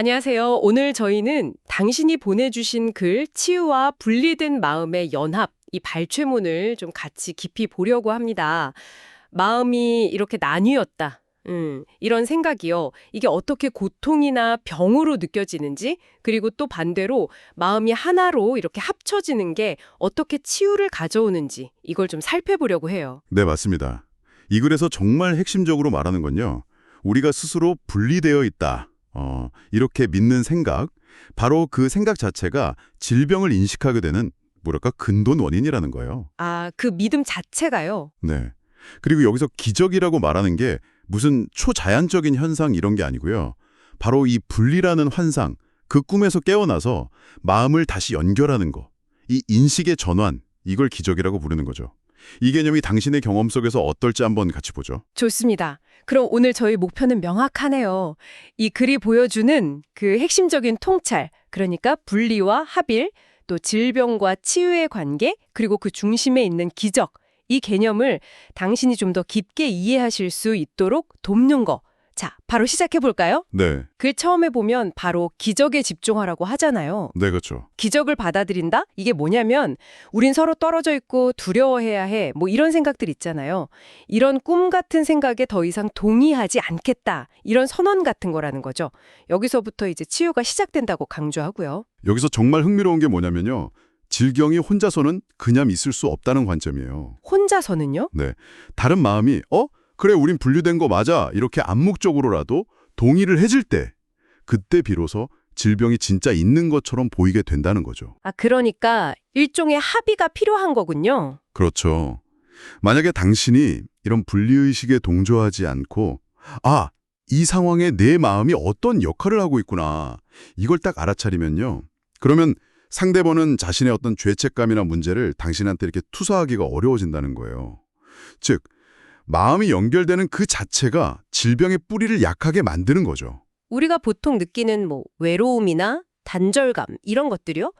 안녕하세요. 오늘 저희는 당신이 보내주신 글 치유와 분리된 마음의 연합, 이 발췌문을 좀 같이 깊이 보려고 합니다. 마음이 이렇게 나뉘었다. 이런 생각이요. 이게 어떻게 고통이나 병으로 느껴지는지, 그리고 또 반대로 마음이 하나로 이렇게 합쳐지는 게 어떻게 치유를 가져오는지, 이걸 좀 살펴보려고 해요. 네, 맞습니다. 이 글에서 정말 핵심적으로 말하는 건요. 우리가 스스로 분리되어 있다. 이렇게 믿는 생각, 바로 그 생각 자체가 질병을 인식하게 되는 근본 원인이라는 거예요. 아, 그 믿음 자체가요. 네. 그리고 여기서 기적이라고 말하는 게 무슨 초자연적인 현상 이런 게 아니고요. 바로 이 분리라는 환상, 그 꿈에서 깨어나서 마음을 다시 연결하는 거, 이 인식의 전환, 이걸 기적이라고 부르는 거죠. 이 개념이 당신의 경험 속에서 어떨지 한번 같이 보죠. 좋습니다. 그럼 오늘 저희 목표는 명확하네요. 이 글이 보여주는 그 핵심적인 통찰, 그러니까 분리와 합일, 또 질병과 치유의 관계, 그리고 그 중심에 있는 기적, 이 개념을 당신이 좀 더 깊게 이해하실 수 있도록 돕는 거. 자, 바로 시작해 볼까요? 네, 글 처음에 보면 바로 기적에 집중하라고 하잖아요. 네, 그렇죠. 기적을 받아들인다? 이게 뭐냐면 우린 서로 떨어져 있고 두려워해야 해. 뭐 이런 생각들 있잖아요. 이런 꿈 같은 생각에 더 이상 동의하지 않겠다. 이런 선언 같은 거라는 거죠. 여기서부터 이제 치유가 시작된다고 강조하고요. 여기서 정말 흥미로운 게 뭐냐면요. 질경이 혼자서는 그냥 있을 수 없다는 관점이에요. 혼자서는요? 네. 다른 마음이 그래 우린 분류된 거 맞아 이렇게 암묵적으로라도 동의를 해줄 때 그때 비로소 질병이 진짜 있는 것처럼 보이게 된다는 거죠. 아, 그러니까 일종의 합의가 필요한 거군요. 그렇죠. 만약에 당신이 이런 분리의식에 동조하지 않고 이 상황에 내 마음이 어떤 역할을 하고 있구나 이걸 딱 알아차리면요. 그러면 상대방은 자신의 어떤 죄책감이나 문제를 당신한테 이렇게 투사하기가 어려워진다는 거예요. 즉 마음이 연결되는 그 자체가 질병의 뿌리를 약하게 만드는 거죠. 우리가 보통 느끼는 뭐 외로움이나 단절감 이런 것들이요?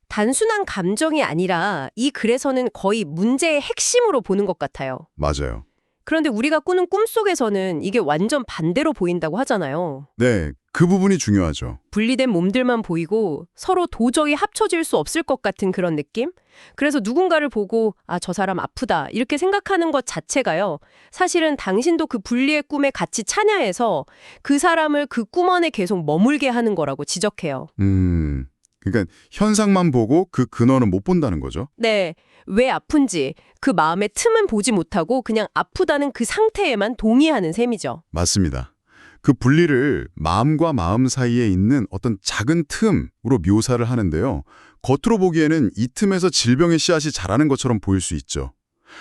단순한 감정이 아니라 이 글에서는 거의 문제의 핵심으로 보는 것 같아요. 맞아요. 그런데 우리가 꾸는 꿈속에서는 이게 완전 반대로 보인다고 하잖아요. 네, 그 부분이 중요하죠. 분리된 몸들만 보이고 서로 도저히 합쳐질 수 없을 것 같은 그런 느낌? 그래서 누군가를 보고 저 사람 아프다 이렇게 생각하는 것 자체가요. 사실은 당신도 그 분리의 꿈에 같이 참여해서 그 사람을 그 꿈 안에 계속 머물게 하는 거라고 지적해요. 그러니까 현상만 보고 그 근원은 못 본다는 거죠. 네, 왜 아픈지 그 마음의 틈은 보지 못하고 그냥 아프다는 그 상태에만 동의하는 셈이죠. 맞습니다. 그 분리를 마음과 마음 사이에 있는 어떤 작은 틈으로 묘사를 하는데요. 겉으로 보기에는 이 틈에서 질병의 씨앗이 자라는 것처럼 보일 수 있죠.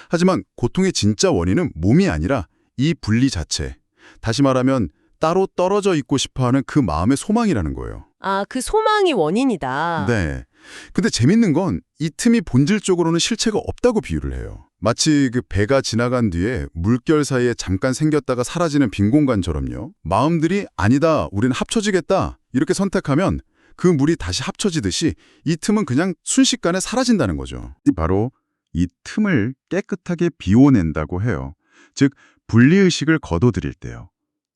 하지만 고통의 진짜 원인은 몸이 아니라 이 분리 자체. 다시 말하면 따로 떨어져 있고 싶어하는 그 마음의 소망이라는 거예요. 아, 그 소망이 원인이다. 네. 근데 재밌는 건 이 틈이 본질적으로는 실체가 없다고 비유를 해요. 마치 그 배가 지나간 뒤에 물결 사이에 잠깐 생겼다가 사라지는 빈 공간처럼요. 마음들이 아니다, 우린 합쳐지겠다 이렇게 선택하면 그 물이 다시 합쳐지듯이 이 틈은 그냥 순식간에 사라진다는 거죠. 바로 이 틈을 깨끗하게 비워낸다고 해요. 즉 분리의식을 거둬들일 때요.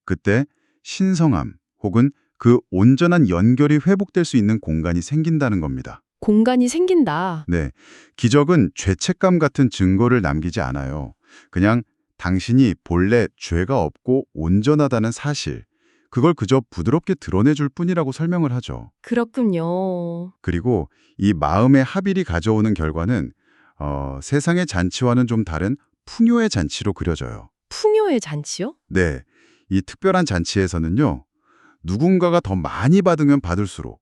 그때 신성함 혹은 그 온전한 연결이 회복될 수 있는 공간이 생긴다는 겁니다. 공간이 생긴다. 네, 기적은 죄책감 같은 증거를 남기지 않아요. 그냥 당신이 본래 죄가 없고 온전하다는 사실, 그걸 그저 부드럽게 드러내줄 뿐이라고 설명을 하죠. 그렇군요. 그리고 이 마음의 합일이 가져오는 결과는 세상의 잔치와는 좀 다른 풍요의 잔치로 그려져요. 풍요의 잔치요? 네, 이 특별한 잔치에서는요. 누군가가 더 많이 받으면 받을수록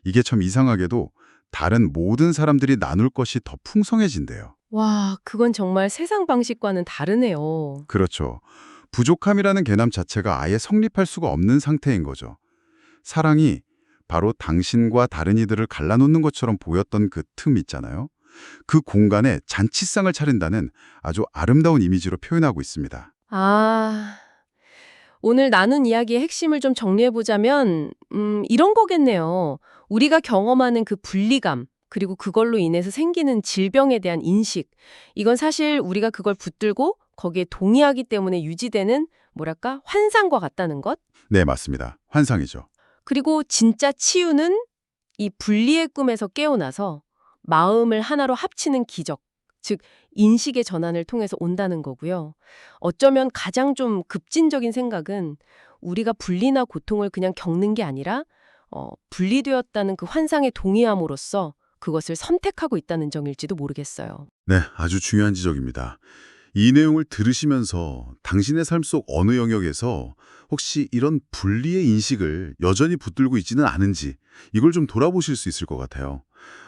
이게 참 이상하게도 다른 모든 사람들이 나눌 것이 더 풍성해진대요. 와, 그건 정말 세상 방식과는 다르네요. 그렇죠. 부족함이라는 개념 자체가 아예 성립할 수가 없는 상태인 거죠. 사랑이 바로 당신과 다른 이들을 갈라놓는 것처럼 보였던 그 틈 있잖아요. 그 공간에 잔치상을 차린다는 아주 아름다운 이미지로 표현하고 있습니다. 오늘 나눈 이야기의 핵심을 좀 정리해보자면, 이런 거겠네요. 우리가 경험하는 그 분리감, 그리고 그걸로 인해서 생기는 질병에 대한 인식. 이건 사실 우리가 그걸 붙들고 거기에 동의하기 때문에 유지되는, 환상과 같다는 것? 네, 맞습니다. 환상이죠. 그리고 진짜 치유는 이 분리의 꿈에서 깨어나서 마음을 하나로 합치는 기적, 즉 인식의 전환을 통해서 온다는 거고요. 어쩌면 가장 좀 급진적인 생각은 우리가 분리나 고통을 그냥 겪는 게 아니라 분리되었다는 그 환상에 동의함으로써 그것을 선택하고 있다는 점일지도 모르겠어요. 네, 아주 중요한 지적입니다. 이 내용을 들으시면서 당신의 삶 속 어느 영역에서 혹시 이런 분리의 인식을 여전히 붙들고 있지는 않은지 이걸 좀 돌아보실 수 있을 것 같아요.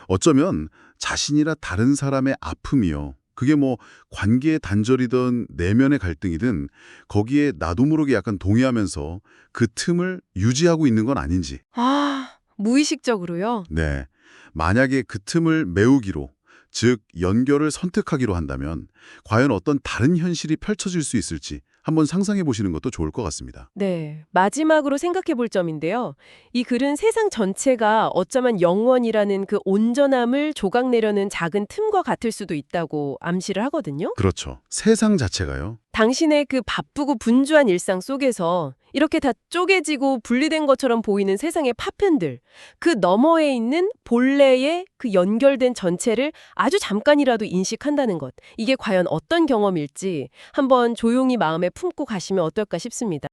어쩌면 자신이나 다른 사람의 아픔이요. 그게 뭐 관계의 단절이든 내면의 갈등이든 거기에 나도 모르게 약간 동의하면서 그 틈을 유지하고 있는 건 아닌지. 아, 무의식적으로요? 네. 만약에 그 틈을 메우기로, 즉 연결을 선택하기로 한다면 과연 어떤 다른 현실이 펼쳐질 수 있을지 한번 상상해 보시는 것도 좋을 것 같습니다. 네, 마지막으로 생각해 볼 점인데요. 이 글은 세상 전체가 어쩌면 영원이라는 그 온전함을 조각내려는 작은 틈과 같을 수도 있다고 암시를 하거든요. 그렇죠. 세상 자체가요. 당신의 그 바쁘고 분주한 일상 속에서 이렇게 다 쪼개지고 분리된 것처럼 보이는 세상의 파편들, 그 너머에 있는 본래의 그 연결된 전체를 아주 잠깐이라도 인식한다는 것, 이게 과연 어떤 경험일지 한번 조용히 마음에 품고 가시면 어떨까 싶습니다.